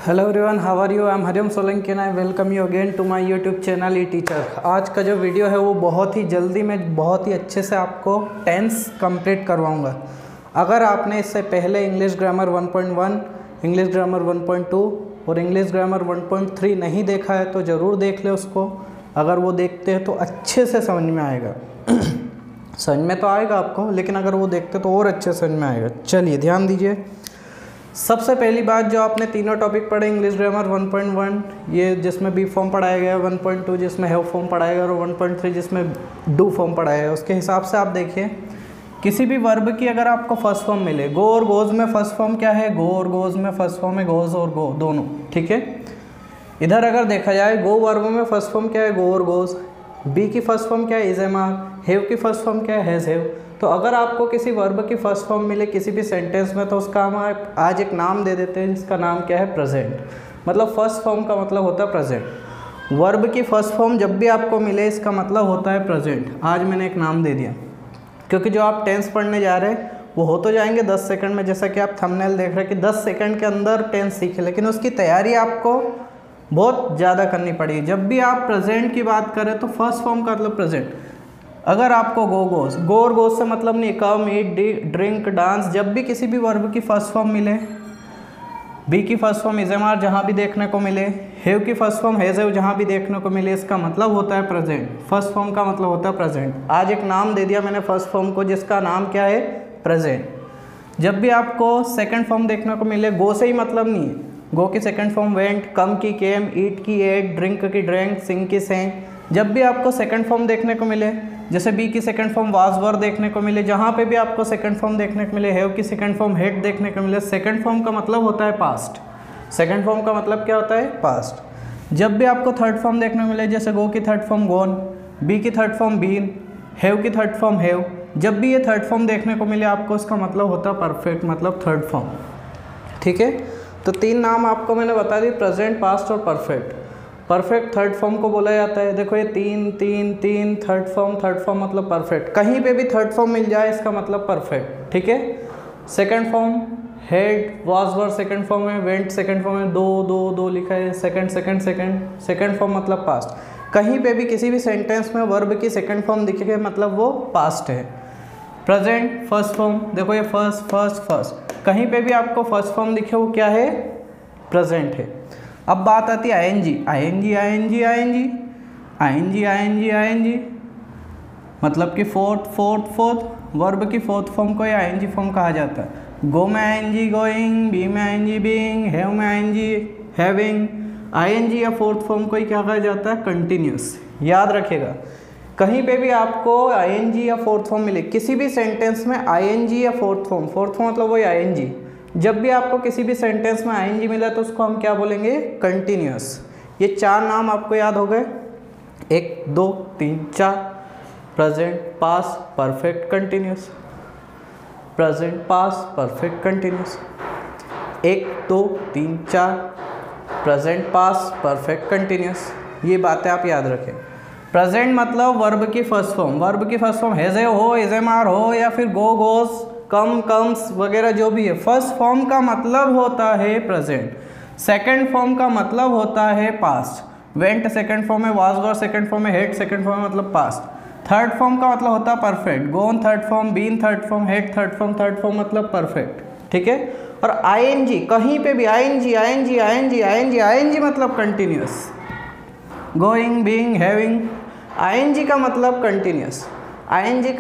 Hello everyone, how are you? I am Hariom Solanki and I welcome you again to my YouTube channel e teacher. आज का जो video है वो बहुत ही जल्दी मैं बहुत ही अच्छे से आपको टेंस कंप्लीट करवाऊंगा। अगर आपने इससे पहले इंग्लिश ग्रामर 1.1, इंग्लिश ग्रामर 1.2 और इंग्लिश ग्रामर 1.3 नहीं देखा है तो ज़रूर देख ले उसको। अगर वो देखते हैं तो अच्छे से समझ में आएगा समझ में तो आएगा आपको, लेकिन अगर वो देखते तो और अच्छे समझ में आएगा। चलिए ध्यान दीजिए। सबसे पहली बात, जो आपने तीनों टॉपिक पढ़े इंग्लिश ग्रामर 1.1 ये जिसमें बी फॉर्म पढ़ाया गया, 1.2 जिसमें हैव फॉर्म पढ़ाया गया और 1.3 जिसमें डू फॉर्म पढ़ाया गया, उसके हिसाब से आप देखिए किसी भी वर्ब की अगर आपको फर्स्ट फॉर्म मिले, गो और गोज में फर्स्ट फॉर्म क्या है, गो और गोज में फर्स्ट फॉर्म है गोज और गो दोनों, ठीक है। इधर अगर देखा जाए गो वर्ब में फर्स्ट फॉर्म क्या है, गो और गोज। बी की फर्स्ट फॉर्म क्या है, इज एम आर। हैव की फर्स्ट फॉर्म क्या है, हैज़ हैव। तो अगर आपको किसी वर्ब की फर्स्ट फॉर्म मिले किसी भी सेंटेंस में तो उसका हम आज एक नाम दे देते हैं जिसका नाम क्या है, प्रेजेंट। मतलब फर्स्ट फॉर्म का मतलब होता है प्रेजेंट। वर्ब की फर्स्ट फॉर्म जब भी आपको मिले इसका मतलब होता है प्रेजेंट। आज मैंने एक नाम दे दिया क्योंकि जो आप टेंस पढ़ने जा रहे हैं वो हो तो जाएंगे 10 सेकंड में, जैसा कि आप थंबनेल देख रहे हैं कि 10 सेकंड के अंदर टेंस सीखे, लेकिन उसकी तैयारी आपको बहुत ज़्यादा करनी पड़ेगी। जब भी आप प्रेजेंट की बात करें तो फर्स्ट फॉर्म का मतलब प्रेजेंट। अगर आपको गो गोज, गो और गोज से मतलब नहीं, कम, ईट, ड्रिंक, डांस, जब भी किसी भी वर्ब की फर्स्ट फॉर्म मिले, बी की first form is am are जहाँ भी देखने को मिले, हैव की फर्स्ट फॉर्म हैज़ हैव जहाँ भी देखने को मिले, इसका मतलब होता है प्रेजेंट। फर्स्ट फॉर्म का मतलब होता है प्रेजेंट। आज एक नाम दे दिया मैंने फर्स्ट फॉर्म को जिसका नाम क्या है, प्रेजेंट। जब भी आपको सेकेंड फॉर्म देखने को मिले, गो से ही मतलब नहीं है, गो की सेकेंड फॉर्म वेंट, कम की केम, ईट की एट, ड्रिंक की ड्रिंक, सिंग की सेंग। जब भी आपको सेकेंड फॉर्म देखने को मिले, जैसे बी की सेकंड फॉर्म वाज वर देखने को मिले, जहाँ पे भी आपको सेकंड फॉर्म देखने को मिले, हैव की सेकंड फॉर्म हेड देखने को मिले, सेकंड फॉर्म का मतलब होता है पास्ट। सेकंड फॉर्म का मतलब क्या होता है, पास्ट। जब भी आपको थर्ड फॉर्म देखने को मिले, जैसे गो की थर्ड फॉर्म गोन, बी की थर्ड फॉर्म बीन, हैव की थर्ड फॉर्म हैव, जब भी ये थर्ड फॉर्म देखने को मिले आपको इसका मतलब होता है परफेक्ट, मतलब थर्ड फॉर्म, ठीक है। तो तीन नाम आपको मैंने बता दी, प्रेजेंट, पास्ट और परफेक्ट। परफेक्ट थर्ड फॉर्म को बोला जाता है। देखो ये तीन तीन तीन, थर्ड फॉर्म मतलब परफेक्ट। कहीं पे भी थर्ड फॉर्म मिल जाए इसका मतलब परफेक्ट, ठीक है। Second form head, was were second form है, वेंट सेकंड फॉर्म है, दो लिखा है, सेकंड फॉर्म मतलब पास्ट। कहीं पे भी किसी भी सेंटेंस में वर्ब की सेकंड फॉर्म दिखे मतलब वो पास्ट है। प्रेजेंट फर्स्ट फॉर्म, देखो ये फर्स्ट, कहीं पे भी आपको फर्स्ट फॉर्म दिखे वो क्या है, प्रेजेंट है। अब बात आती है आईएनजी, मतलब कि फोर्थ वर्ब की फोर्थ फॉर्म को आईएनजी फॉर्म कहा जाता है। गो में आईएनजी गोइंग, बी में आईएनजी बीइंग, हैव में आईएनजी हैविंग। आईएनजी या फोर्थ फॉर्म को ही क्या कहा जाता है, कंटिन्यूस। याद रखिएगा, कहीं पे भी आपको आईएनजी या फोर्थ फॉर्म मिले किसी भी सेंटेंस में, आईएनजी या फोर्थ फॉर्म मतलब वही आईएनजी, जब भी आपको किसी भी सेंटेंस में आईएनजी मिला तो उसको हम क्या बोलेंगे, कंटिन्यूअस। ये चार नाम आपको याद हो गए, 1 2 3 4। Present, past, perfect, continuous. Present, past, perfect, continuous. 1 2 3 4, present, past, perfect, continuous. ये बातें आप याद रखें। प्रेजेंट मतलब वर्ब की फर्स्ट फॉर्म हैज़ हैव हो, इज एम आर हो, या फिर गो गोज, कम कम्स वगैरह जो भी है। फर्स्ट फॉर्म का मतलब होता है प्रेजेंट, सेकंड फॉर्म का मतलब होता है पास्ट। वेंट सेकंड फॉर्म है, वाज वर सेकंड फॉर्म है, हेड सेकंड फॉर्म है मतलब पास्ट। थर्ड फॉर्म का मतलब होता है perfect, gone third form, been third form, had third form मतलब परफेक्ट, ठीक है। और आईएनजी, कहीं पे भी आईएनजी मतलब continuous. Going, being, having, ING का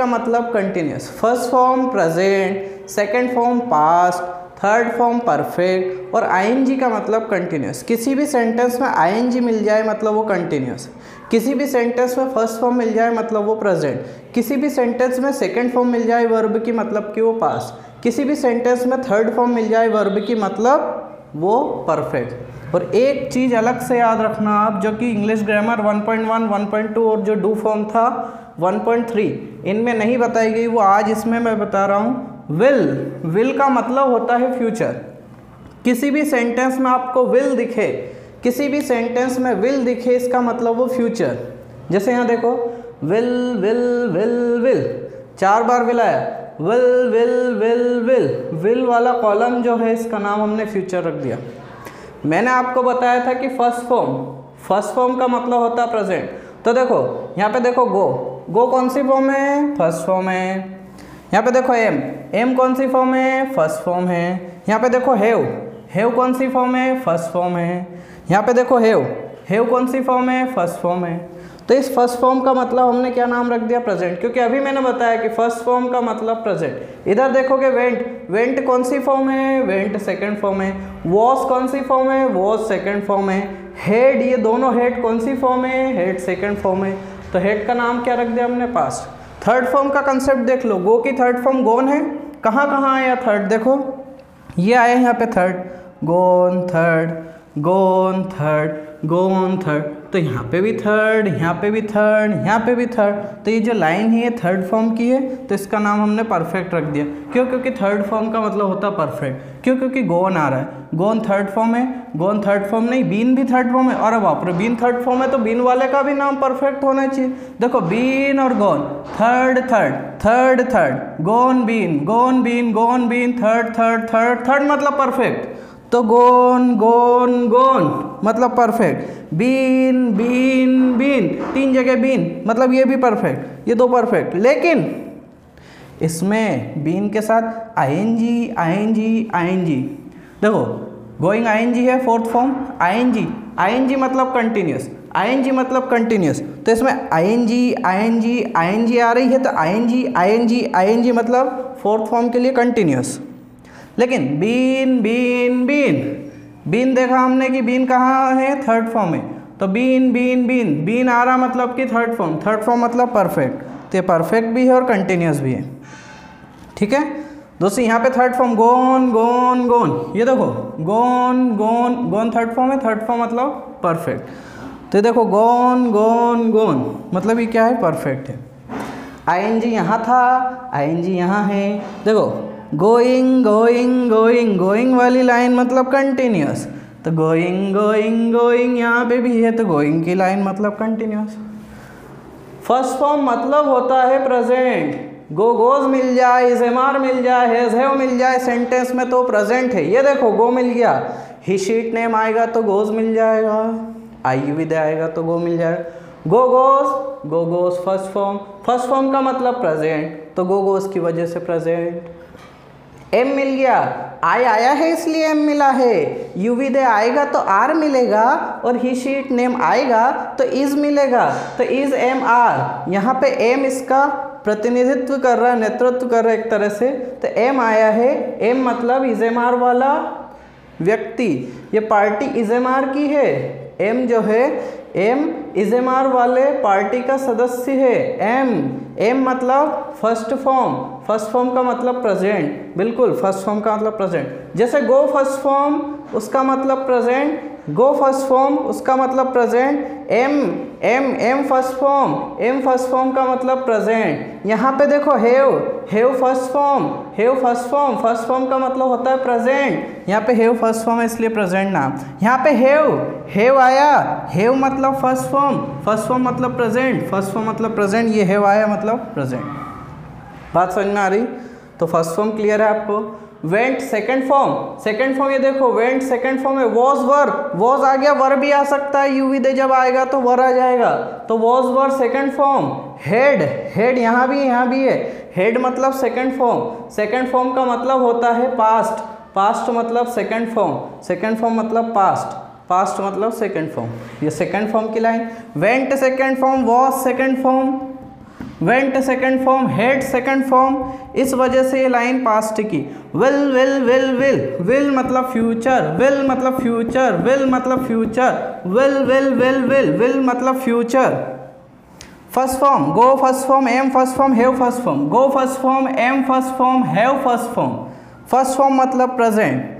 मतलब continuous, first form present, second form past, third form perfect और आईएनजी का मतलब कंटिन्यूअस। किसी भी सेंटेंस में आईएनजी मिल जाए मतलब वो कंटिन्यूअस, किसी भी सेंटेंस में फर्स्ट फॉर्म मिल जाए मतलब वो प्रेजेंट, किसी भी सेंटेंस में सेकंड फॉर्म मिल जाए वर्ब की मतलब कि वो पास्ट, किसी भी सेंटेंस में थर्ड फॉर्म मिल जाए वर्ब की मतलब वो परफेक्ट। और एक चीज़ अलग से याद रखना आप, जो कि इंग्लिश ग्रामर 1.1, 1.2 और जो डू फॉर्म था 1.3 इनमें नहीं बताई गई, वो आज इसमें मैं बता रहा हूँ। विल का मतलब होता है फ्यूचर। किसी भी सेंटेंस में आपको विल दिखे, इसका मतलब वो फ्यूचर। जैसे यहाँ देखो, विल 4 बार विल आया, विल वाला कॉलम जो है इसका नाम हमने फ्यूचर रख दिया। मैंने आपको बताया था कि फर्स्ट फॉर्म का मतलब होता है प्रेजेंट। तो देखो यहाँ पे देखो गो कौन सी फॉर्म है? फर्स्ट फॉर्म है। यहाँ पे देखो एम कौन सी फॉर्म है? फर्स्ट फॉर्म है। यहाँ पे देखो हैव कौन सी फॉर्म है? फर्स्ट फॉर्म है। यहाँ पे देखो हैव कौन सी फॉर्म है? फर्स्ट फॉर्म है। तो इस फर्स्ट फॉर्म का मतलब हमने क्या नाम रख दिया? प्रेजेंट, क्योंकि अभी मैंने बताया कि फर्स्ट फॉर्म का मतलब प्रेजेंट। इधर देखोगे वेंट कौन सी फॉर्म है? वेंट सेकंड फॉर्म है। वॉज कौन सी फॉर्म है? वॉज सेकंड फॉर्म है। हेड, ये दोनों हेड कौन सी फॉर्म है? हेड सेकंड फॉर्म है। तो हेड का नाम क्या रख दिया हमने? पास्ट। थर्ड फॉर्म का कंसेप्ट देख लो, गो की थर्ड फॉर्म गोन है। कहाँ कहाँ आया थर्ड? देखो ये आया यहाँ पे थर्ड, गोन थर्ड। तो यहाँ पे भी थर्ड, यहाँ पे भी थर्ड, यहाँ पे भी थर्ड। तो ये जो लाइन है ये थर्ड फॉर्म की है, तो इसका नाम हमने परफेक्ट रख दिया। क्यों? क्योंकि थर्ड फॉर्म का मतलब होता है परफेक्ट। क्यों? क्योंकि गोन आ रहा है, गोन थर्ड फॉर्म है। गोन थर्ड फॉर्म नहीं, बीन भी थर्ड फॉर्म है। और अब आप बीन थर्ड फॉर्म है तो बीन वाले का भी नाम परफेक्ट होना चाहिए। देखो बीन और गोन, थर्ड, गोन बीन, थर्ड मतलब परफेक्ट। तो गोन मतलब परफेक्ट। बीन, तीन जगह बीन मतलब ये भी परफेक्ट, ये दो परफेक्ट। लेकिन इसमें बीन के साथ आईएनजी। देखो गोइंग आईएनजी है फोर्थ फॉर्म, आईएनजी मतलब कंटिन्यूस। तो इसमें आईएनजी आ रही है, तो आईएनजी मतलब फोर्थ फॉर्म के लिए कंटिन्यूस। लेकिन बीन देखा हमने कि बीन कहाँ है? थर्ड फॉर्म में। तो बीन आ रहा मतलब कि थर्ड फॉर्म मतलब परफेक्ट। तो ये परफेक्ट भी है और कंटिन्यूस भी है। ठीक है दोस्तों, यहाँ पे थर्ड फॉर्म गोन, ये देखो गोन थर्ड फॉर्म है, थर्ड फॉर्म मतलब परफेक्ट। तो ये देखो गोन मतलब ये क्या है? परफेक्ट है। आईएनजी यहाँ था, आईएनजी यहाँ है। देखो गोइंग वाली लाइन मतलब कंटिन्यूस। तो गोइंग यहाँ पे भी है, तो गोइंग की लाइन मतलब कंटिन्यूस। फर्स्ट फॉर्म मतलब होता है प्रेजेंट। गोज मिल जाए, इज़ेमार मिल जाए, हैव मिल जाए सेंटेंस में तो प्रेजेंट है। ये देखो गो मिल गया, ही शीट नेम आएगा तो गोज मिल जाएगा, आईयूविदे आएगा तो गो मिल जाएगा। गोज फर्स्ट फॉर्म का मतलब प्रेजेंट, तो गोज की वजह से प्रेजेंट। एम मिल गया, आया है इसलिए एम मिला है। यूविदे आएगा तो आर मिलेगा, और ही शीट नेम आएगा तो इज मिलेगा, तो इज एम आर। यहाँ पे एम इसका प्रतिनिधित्व कर रहा है, नेतृत्व कर रहा है एक तरह से। तो एम आया है, एम मतलब इजेमार वाला व्यक्ति, ये पार्टी इजेमार की है। एम जो है, एम इजेमार वाले पार्टी का सदस्य है। एम मतलब फर्स्ट फॉर्म का मतलब प्रेजेंट, बिल्कुल फर्स्ट फॉर्म का मतलब प्रेजेंट। जैसे गो फर्स्ट फॉर्म उसका मतलब प्रेजेंट, उसका मतलब प्रेजेंट। एम फर्स्ट फॉर्म का मतलब प्रेजेंट। यहाँ पे देखो हैव फर्स्ट फॉर्म का मतलब होता है प्रेजेंट। यहाँ पे हैव फर्स्ट फॉर्म है इसलिए प्रेजेंट नाम। यहाँ पे हैव आया, हैव मतलब फर्स्ट फॉर्म मतलब प्रेजेंट, ये हैव आया मतलब प्रेजेंट। बात समझ में आ रही? तो फर्स्ट फॉर्म क्लियर है आपको। वेंट सेकंड फॉर्म, ये देखो वेंट सेकंड फॉर्म है। वॉज आ गया, वर भी आ सकता है, यूविदे जब आएगा तो वर आ जाएगा, तो was were second form. Head यहाँ भी है, हेड मतलब सेकंड फॉर्म का मतलब होता है पास्ट मतलब सेकंड फॉर्म मतलब पास्ट मतलब सेकंड फॉर्म। ये सेकंड फॉर्म की line. Went second form, was second form, went second form, had second form, इस वजह से ये लाइन पास्ट की। विल मतलब फ्यूचर, विल मतलब future. First form, go first form, am first form, have first form. Go first form, am first form, have first form. First form मतलब present.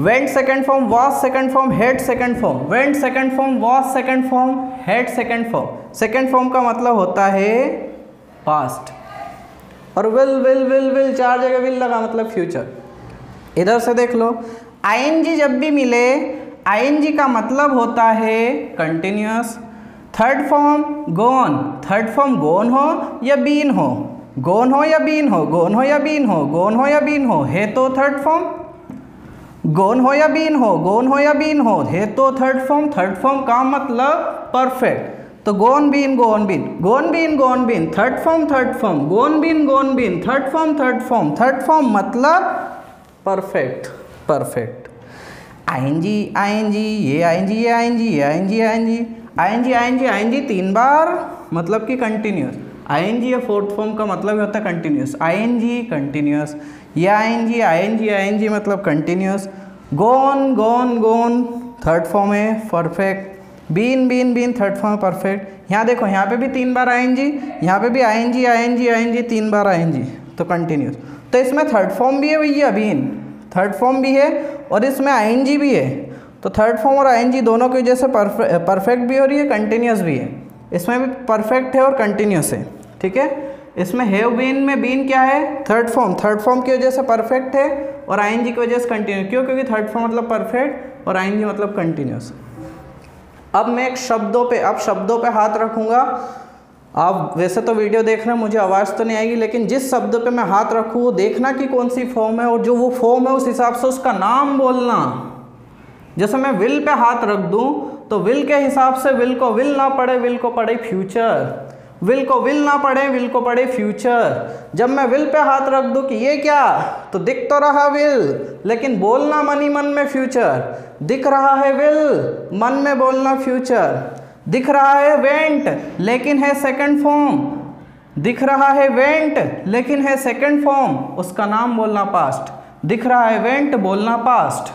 Went second form, was second form, had second form. Went second form, was second form, had second form. Second form का मतलब होता है past. और will चार जगह will लगा मतलब फ्यूचर। इधर से देख लो, आईएनजी जब भी मिले, आईएनजी का मतलब होता है कंटिन्यूअस। थर्ड फॉर्म गोन हो या बीन हो, है तो थर्ड फॉर्म। गोन हो या बीन हो, गोन हो या बीन हो, है तो थर्ड फॉर्म का मतलब परफेक्ट। तो gone been gone been, gone been gone been, third form gone been third form मतलब परफेक्ट परफेक्ट। आईएनजी आईएनजी, ये आईएनजी ये आईएनजी ये ING ING ING ING ING 3 बार मतलब कि कंटिन्यूस। आईएनजी या फोर्थ फॉर्म का मतलब होता है कंटिन्यूस। आईएनजी कंटिन्यूस, ये आईएनजी आईएनजी आईएनजी मतलब continuous. Gone gone gone third form है perfect. Been been been third form है परफेक्ट। यहाँ देखो, यहाँ पे भी 3 बार आईएनजी, यहाँ पे भी आईएनजी आईएनजी आईएनजी 3 बार आईएनजी, तो कंटिन्यूस। तो इसमें थर्ड फॉर्म भी है भैया, बीन थर्ड फॉर्म भी है और इसमें आईएनजी भी है। तो थर्ड फॉर्म और आईएनजी दोनों की वजह से परफेक्ट भी हो रही है, कंटिन्यूस भी है। इसमें भी परफेक्ट है और कंटिन्यूस है, ठीक है। इसमें हैव बीन में बीन क्या है, थर्ड फॉर्म की वजह से परफेक्ट है और आईएनजी की वजह से कंटिन्यूस। क्यों? क्योंकि थर्ड फॉर्म मतलब परफेक्ट और आईएनजी मतलब कंटिन्यूस। अब मैं शब्दों पे हाथ रखूँगा। आप वैसे तो वीडियो देख रहे हैं, मुझे आवाज़ तो नहीं आएगी, लेकिन जिस शब्द पे मैं हाथ रखूँ वो देखना कि कौन सी फॉर्म है, और जो वो फॉर्म है उस हिसाब से उसका नाम बोलना। जैसे मैं विल पे हाथ रख दूँ तो विल के हिसाब से विल को विल ना पढ़े, विल को पढ़े फ्यूचर। विल को विल ना पढ़े, विल को पढ़े फ्यूचर। जब मैं विल पे हाथ रख दूँ कि ये क्या, तो दिख तो रहा विल, लेकिन बोलना मन ही मन में फ्यूचर। दिख रहा है विल, मन में बोलना फ्यूचर। दिख रहा है वेंट, लेकिन है सेकंड फॉर्म। दिख रहा है वेंट, लेकिन है सेकंड फॉर्म, उसका नाम बोलना पास्ट। दिख रहा है वेंट, बोलना पास्ट।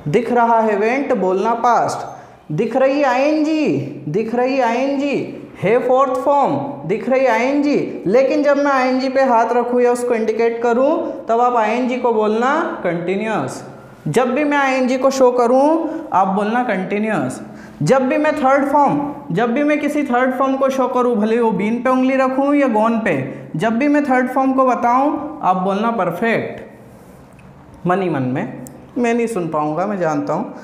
दिख रहा है वेंट, बोलना पास्ट। दिख रही आईएनजी, दिख रही आईएनजी है फोर्थ फॉर्म, दिख रही आईएनजी। लेकिन जब मैं आईएनजी पे हाथ रखूँ या उसको इंडिकेट करूँ, तब आप आईएनजी को बोलना कंटिन्यूस। जब भी मैं आईएनजी को शो करूँ, आप बोलना कंटिन्यूस। जब भी मैं किसी थर्ड फॉर्म को शो करूँ, भले वो बीन पे उंगली रखूँ या गोन पे, जब भी मैं थर्ड फॉर्म को बताऊँ, आप बोलना परफेक्ट। मन ही मन में, मैं नहीं सुन पाऊँगा, मैं जानता हूँ।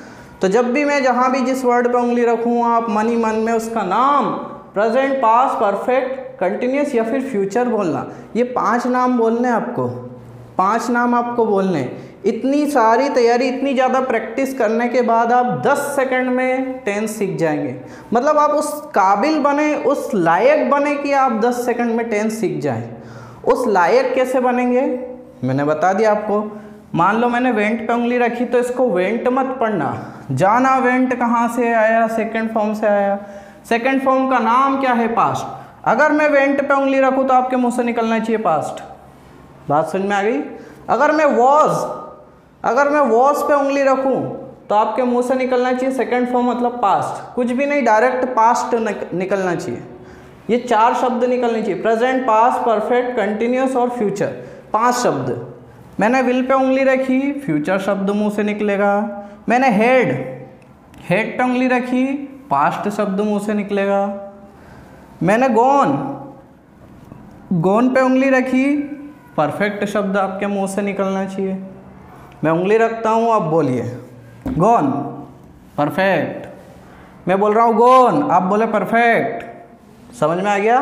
तो जब भी मैं जहाँ भी जिस वर्ड पे उंगली रखूँ, आप मन ही मन में उसका नाम प्रेजेंट, पास्ट, परफेक्ट, कंटिन्यूस या फिर फ्यूचर बोलना। ये 5 नाम बोलने आपको, 5 नाम आपको बोलने। इतनी सारी तैयारी, इतनी ज़्यादा प्रैक्टिस करने के बाद आप 10 सेकंड में टेंस सीख जाएंगे। मतलब आप उस काबिल बने, उस लायक बने कि आप 10 सेकंड में टेंस सीख जाएं। उस लायक कैसे बनेंगे, मैंने बता दिया आपको। मान लो मैंने वेंट पे उंगली रखी, तो इसको वेंट मत पढ़ना, जाना वेंट कहाँ से आया, सेकंड फॉर्म से आया। सेकंड फॉर्म का नाम क्या है, पास्ट। अगर मैं वेंट पे उंगली रखूँ तो आपके मुंह से निकलना चाहिए पास्ट। बात समझ में आ गई? अगर मैं वॉज पे उंगली रखूँ तो आपके मुंह से निकलना चाहिए सेकंड फॉर्म मतलब पास्ट। कुछ भी नहीं, डायरेक्ट पास्ट निकलना चाहिए। ये 4 शब्द निकलने चाहिए, प्रेजेंट, पास्ट, परफेक्ट, कंटिन्यूस और फ्यूचर। 5 शब्द। मैंने विल पे उंगली रखी, फ्यूचर शब्द मुंह से निकलेगा। मैंने हेड पे उंगली रखी, पास्ट शब्द मुंह से निकलेगा। मैंने गोन पे उंगली रखी, परफेक्ट शब्द आपके मुंह से निकलना चाहिए। मैं उंगली रखता हूँ, आप बोलिए गोन, परफेक्ट। मैं बोल रहा हूँ गोन, आप बोले परफेक्ट। समझ में आ गया?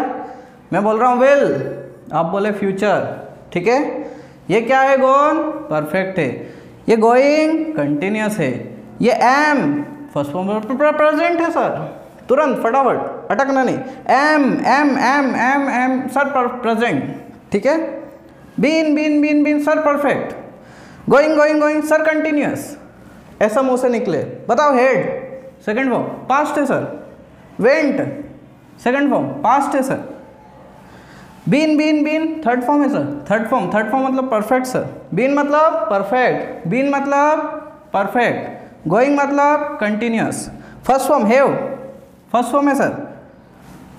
मैं बोल रहा हूँ विल, आप बोले फ्यूचर। ठीक है? ये क्या है, गोन, परफेक्ट है। ये गोइंग, कंटिन्यूस है। ये एम, फर्स्ट फॉर्म प्रेजेंट है सर, तुरंत फटाफट, अटकना नहीं। एम सर प्रेजेंट, ठीक है। Been sir perfect. Going sir continuous, ऐसा मुंह से निकले। बताओ हेड, सेकंड फॉर्म, पास्ट है sir. Went, second form, past है सर। बीन थर्ड फॉर्म है सर। थर्ड फॉर्म मतलब परफेक्ट सर। बीन मतलब परफेक्ट। गोइंग मतलब continuous. First form have, first form है सर।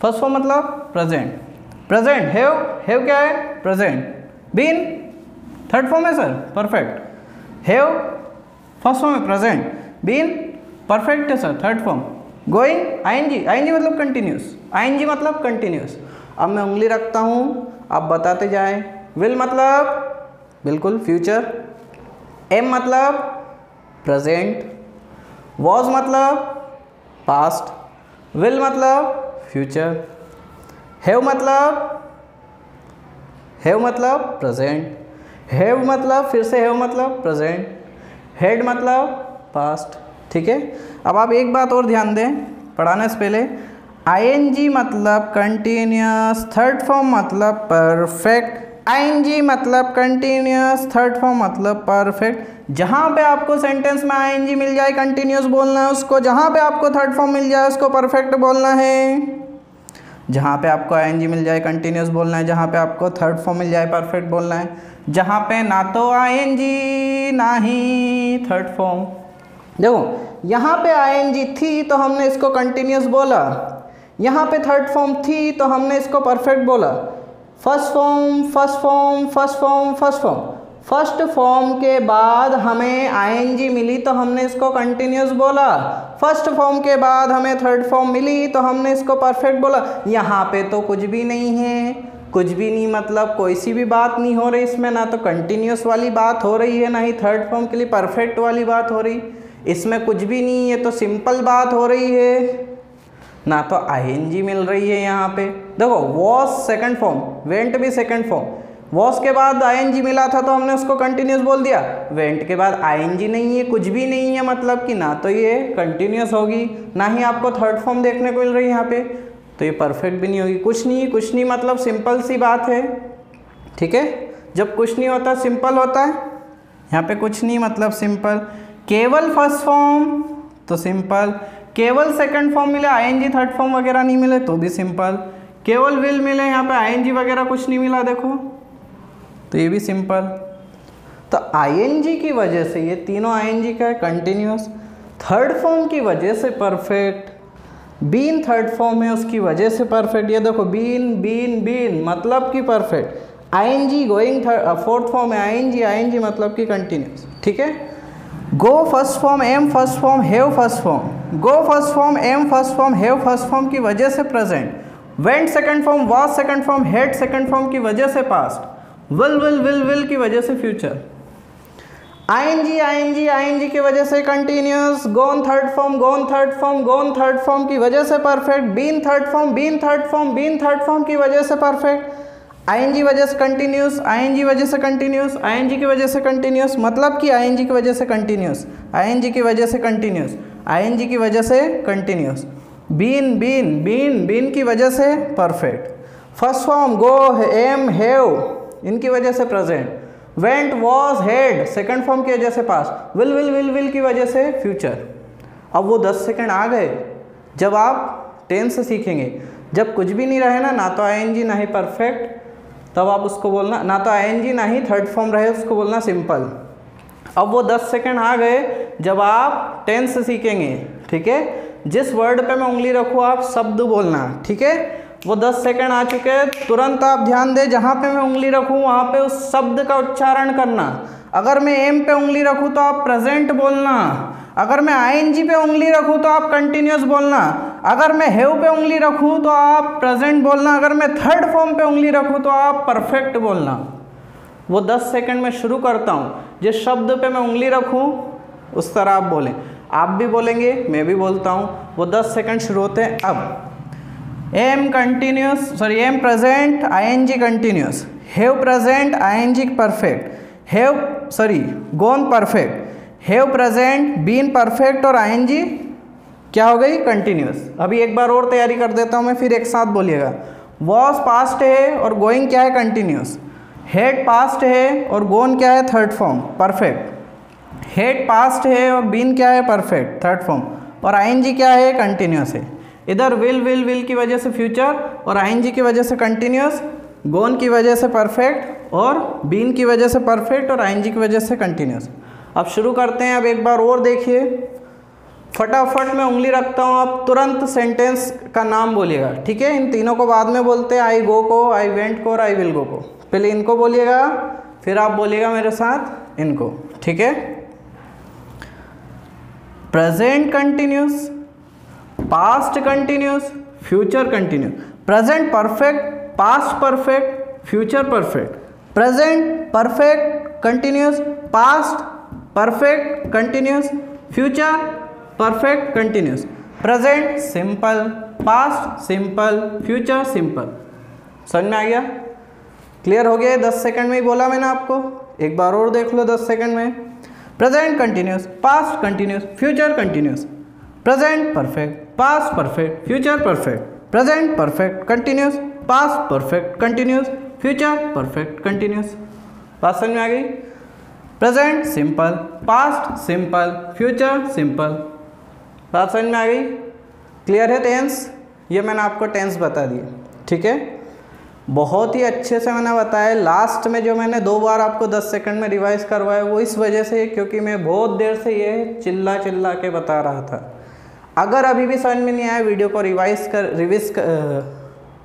फर्स्ट फॉर्म मतलब प्रेजेंट। हैव क्या है, प्रेजेंट। बीन थर्ड फॉर्म है sir, perfect. Have first form है, प्रेजेंट। बीन परफेक्ट है sir, third form. Going ING मतलब कंटिन्यूस। अब मैं उंगली रखता हूँ, आप बताते जाएं। विल मतलब बिल्कुल फ्यूचर। एम मतलब प्रेजेंट। वॉज मतलब पास्ट। विल मतलब फ्यूचर। हैव मतलब प्रेजेंट। हैव मतलब फिर से हैव मतलब प्रेजेंट। हेड मतलब पास्ट, ठीक है। अब आप एक बात और ध्यान दें पढ़ाने से पहले, आईएनजी मतलब कंटिन्यूस, थर्ड फॉर्म मतलब परफेक्ट, आईएनजी मतलब कंटिन्यूस, थर्ड फॉर्म मतलब परफेक्ट। जहाँ पे आपको सेंटेंस में आईएनजी मिल जाए कंटिन्यूस बोलना है उसको, जहाँ पे आपको थर्ड फॉर्म मिल जाए उसको परफेक्ट बोलना है। जहाँ पे आपको आईएनजी मिल जाए कंटिन्यूस बोलना है, जहाँ पे आपको थर्ड फॉर्म मिल जाए परफेक्ट बोलना है। जहाँ पे ना तो आईएनजी ना ही थर्ड फॉर्म, देखो यहाँ पे आईएनजी थी तो हमने इसको कंटिन्यूस बोला, यहाँ पे थर्ड फॉर्म थी तो हमने इसको परफेक्ट बोला। First form, first form, first form, first form, first form के बाद हमें आईएनजी मिली तो हमने इसको कंटिन्यूस बोला। फर्स्ट फॉर्म के बाद हमें थर्ड फॉर्म मिली तो हमने इसको परफेक्ट बोला। यहाँ पे तो कुछ भी नहीं है, कुछ भी नहीं मतलब कोई सी भी बात नहीं हो रही इसमें, ना तो कंटिन्यूस वाली बात हो रही है ना ही थर्ड फॉर्म के लिए परफेक्ट वाली बात हो रही, इसमें कुछ भी नहीं है, तो सिंपल बात हो रही है। ना तो आईएनजी मिल रही है यहाँ पे, देखो वॉज सेकंड फॉर्म, वेंट भी सेकंड फॉर्म, वॉज के बाद आईएनजी मिला था तो हमने उसको कंटिन्यूस बोल दिया। वेंट के बाद आईएनजी नहीं है, कुछ भी नहीं है, मतलब कि ना तो ये कंटिन्यूस होगी ना ही आपको थर्ड फॉर्म देखने को मिल रही है यहाँ पे, तो ये परफेक्ट भी नहीं होगी। कुछ नहीं, कुछ नहीं मतलब सिंपल सी बात है, ठीक है। जब कुछ नहीं होता सिंपल होता है, यहाँ पे कुछ नहीं मतलब सिंपल। केवल फर्स्ट फॉर्म तो सिंपल, केवल सेकंड फॉर्म मिले, आईएनजी थर्ड फॉर्म वगैरह नहीं मिले तो भी सिंपल। केवल विल मिले, यहाँ पे आईएनजी वगैरह कुछ नहीं मिला देखो, तो ये भी सिंपल। तो आईएनजी की वजह से ये तीनों आईएनजी का है कंटिन्यूस, थर्ड फॉर्म की वजह से परफेक्ट, बीन थर्ड फॉर्म है उसकी वजह से परफेक्ट। ये देखो बीन बीन बीन मतलब कि perfect, ING going fourth form है, आईएनजी आईएनजी मतलब कि कंटिन्यूस, ठीक है। Go first form, am first form, have first form, go first form, am first form, have first form की वजह से present, went second form, was second form, had second form की वजह से पास्ट, विल की वजह से फ्यूचर। आईएनजी आईएनजी आईएनजी की वजह से continuous, gone third form, gone third form, gone third form की वजह से perfect, been third form, been third form, been third form की वजह से परफेक्ट, आईएनजी वजह से कंटिन्यूस, आईएनजी वजह से कंटिन्यूस, आईएनजी की वजह से कंटिन्यूस मतलब कि आईएनजी की वजह से कंटिन्यूस, आईएनजी की वजह से कंटिन्यूस, आईएनजी की वजह से continuous, been been been been की वजह से perfect, first form go, am, have इनकी वजह से present, went, was, had second form की वजह से पास्ट, विल की वजह से फ्यूचर। अब वो 10 सेकंड आ गए जब आप टेंस सीखेंगे, जब कुछ भी नहीं रहे ना तो आईएनजी ना ही परफेक्ट, तब आप उसको बोलना, ना तो आईएनजी ना ही थर्ड फॉर्म रहे उसको बोलना सिंपल। अब वो 10 सेकंड आ गए जब आप टेंस सीखेंगे, ठीक है। जिस वर्ड पे मैं उंगली रखूँ आप शब्द बोलना, ठीक है। वो 10 सेकंड आ चुके हैं, तुरंत आप ध्यान दें जहाँ पे मैं उंगली रखूँ वहाँ पे उस शब्द का उच्चारण करना। अगर मैं एम पे उंगली रखूँ तो आप प्रेजेंट बोलना, अगर मैं आईएनजी पे उंगली रखूँ तो आप कंटिन्यूस बोलना, अगर मैं हैव पे उंगली रखूँ तो आप प्रेजेंट बोलना, अगर मैं थर्ड फॉर्म पे उंगली रखूँ तो आप परफेक्ट बोलना। वो 10 सेकंड में शुरू करता हूँ, जिस शब्द पे मैं उंगली रखूँ उस तरह आप बोलें, आप भी बोलेंगे मैं भी बोलता हूँ। वो 10 सेकंड शुरू होते हैं अब। Am continuous, sorry am present, ING continuous, have present, ING perfect, have sorry gone perfect, have present, been perfect और आईएनजी क्या हो गई कंटिन्यूस। अभी एक बार और तैयारी कर देता हूँ मैं, फिर एक साथ बोलिएगा। वॉज पास्ट है और गोइंग क्या है कंटिन्यूस, हेड पास्ट है और गोन क्या है third form perfect, head past है और बीन क्या है परफेक्ट थर्ड फॉर्म, और आईएनजी क्या है कंटिन्यूस है। इधर विल की वजह से फ्यूचर और आईएनजी की वजह से कंटिन्यूस, गोन की वजह से परफेक्ट और बीन की वजह से परफेक्ट और आईएनजी की वजह से कंटिन्यूस। अब शुरू करते हैं। अब एक बार और देखिए, फटाफट मैं उंगली रखता हूँ, आप तुरंत सेंटेंस का नाम बोलिएगा, ठीक है। इन तीनों को बाद में बोलते हैं, आई गो को, आई वेंट को और आई विल गो को। पहले इनको बोलिएगा, फिर आप बोलिएगा मेरे साथ इनको, ठीक है। Present continuous, past continuous, future continuous. Present perfect, past perfect, future perfect. Present perfect continuous, past perfect continuous, future perfect continuous. Present simple, past simple, future simple. समझ में आ गया? क्लियर हो गया? 10 सेकंड में ही बोला मैंने आपको, एक बार और देख लो 10 सेकंड में। Present continuous, past continuous, future continuous, present perfect, past perfect, future perfect, present perfect continuous, past perfect continuous, future perfect continuous. बात समझ में आ गई? Present simple, past simple, future simple. बात समझ में आ गई? क्लियर है टेंस? ये मैंने आपको टेंस बता दिया, ठीक है। बहुत ही अच्छे से मैंने बताया। लास्ट में जो मैंने 2 बार आपको 10 सेकंड में रिवाइज करवाया वो इस वजह से क्योंकि मैं बहुत देर से ये चिल्ला चिल्ला के बता रहा था। अगर अभी भी समझ में नहीं आया वीडियो को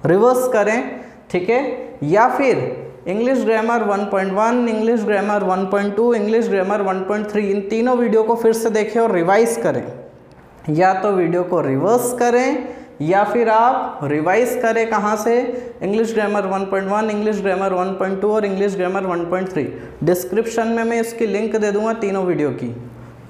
रिवर्स करें, ठीक है, या फिर English grammar 1.1, English grammar 1.2, English grammar 1.3 इन तीनों वीडियो को फिर से देखें और रिवाइज करें। या तो वीडियो को रिवर्स करें या फिर आप रिवाइज करें कहाँ से? इंग्लिश ग्रामर 1.1, इंग्लिश ग्रामर 1.2 और इंग्लिश ग्रामर 1.3। डिस्क्रिप्शन में मैं इसकी लिंक दे दूंगा तीनों वीडियो की,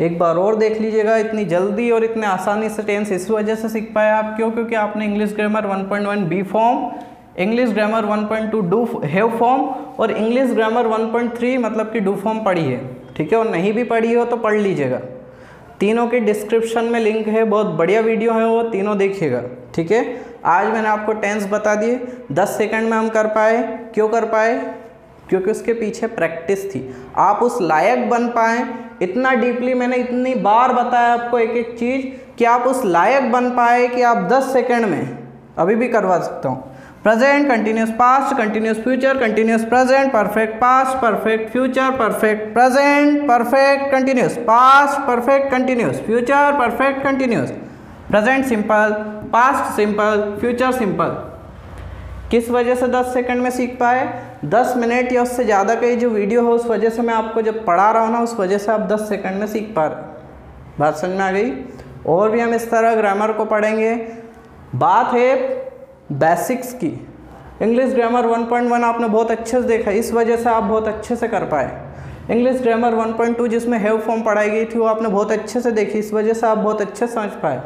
एक बार और देख लीजिएगा। इतनी जल्दी और इतने आसानी से टेंस इस वजह से सीख पाया आप, क्यों? क्योंकि आपने English grammar 1.1 B form, English grammar 1.2 do have form और इंग्लिश ग्रामर 1.3 मतलब कि डू फॉर्म पढ़ी है, ठीक है। और नहीं भी पढ़ी हो तो पढ़ लीजिएगा, तीनों के डिस्क्रिप्शन में लिंक है, बहुत बढ़िया वीडियो है वो, तीनों देखिएगा, ठीक है। आज मैंने आपको टेंस बता दिए, 10 सेकंड में हम कर पाए। क्यों कर पाए? क्योंकि उसके पीछे प्रैक्टिस थी, आप उस लायक बन पाए। इतना डीपली मैंने इतनी बार बताया आपको एक एक चीज़ कि आप उस लायक बन पाए कि आप 10 सेकंड में अभी भी करवा सकता हूँ। Present continuous, past continuous, future continuous, present perfect, past perfect, future perfect, present perfect continuous, past perfect continuous, future perfect continuous, present simple, past simple, future simple. किस वजह से 10 सेकंड में सीख पाए? 10 मिनट या उससे ज़्यादा का जो वीडियो हो उस वजह से मैं आपको जब पढ़ा रहा हूँ ना, उस वजह से आप 10 सेकंड में सीख पा रहे। बात समझ में आ गई? और भी हम इस तरह ग्रामर को पढ़ेंगे। बात है बेसिक्स की। इंग्लिश ग्रामर 1.1 आपने बहुत अच्छे से देखा, इस वजह से आप बहुत अच्छे से कर पाए। इंग्लिश ग्रामर 1.2 जिसमें हैव फॉर्म पढ़ाई गई थी वो आपने बहुत अच्छे से देखी, इस वजह से आप बहुत अच्छे से समझ पाए।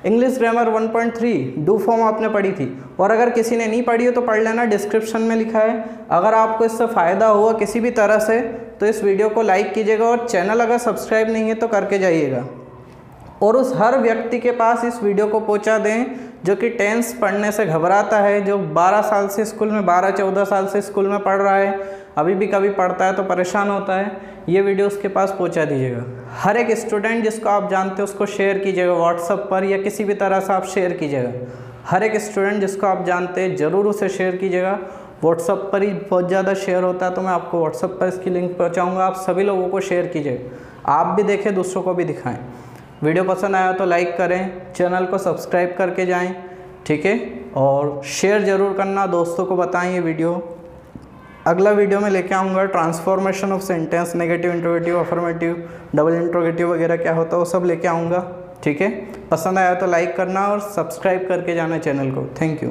इंग्लिश ग्रामर 1.3 डू फॉर्म आपने पढ़ी थी, और अगर किसी ने नहीं पढ़ी हो तो पढ़ लेना, डिस्क्रिप्शन में लिखा है। अगर आपको इससे फ़ायदा हुआ किसी भी तरह से तो इस वीडियो को लाइक कीजिएगा, और चैनल अगर सब्सक्राइब नहीं है तो करके जाइएगा, और उस हर व्यक्ति के पास इस वीडियो को पहुंचा दें जो कि टेंस पढ़ने से घबराता है, जो 12 साल से स्कूल में 12-14 साल से स्कूल में पढ़ रहा है, अभी भी कभी पढ़ता है तो परेशान होता है। ये वीडियो उसके पास पहुंचा दीजिएगा। हर एक स्टूडेंट जिसको आप जानते हो उसको शेयर कीजिएगा व्हाट्सएप पर, या किसी भी तरह से आप शेयर कीजिएगा। हर एक स्टूडेंट जिसको आप जानते हैं ज़रूर उसे शेयर कीजिएगा। व्हाट्सएप पर ही बहुत ज़्यादा शेयर होता है, तो मैं आपको व्हाट्सएप पर इसकी लिंक पहुँचाऊँगा। आप सभी लोगों को शेयर कीजिएगा, आप भी देखें, दूसरों को भी दिखाएँ। वीडियो पसंद आया तो लाइक करें, चैनल को सब्सक्राइब करके जाएं, ठीक है, और शेयर ज़रूर करना, दोस्तों को बताएं ये वीडियो। अगला वीडियो में लेके आऊँगा transformation of sentence, negative, interrogative, affirmative, double interrogative वगैरह क्या होता है वो सब लेके आऊँगा, ठीक है। पसंद आया तो लाइक करना और सब्सक्राइब करके जाना चैनल को। Thank you.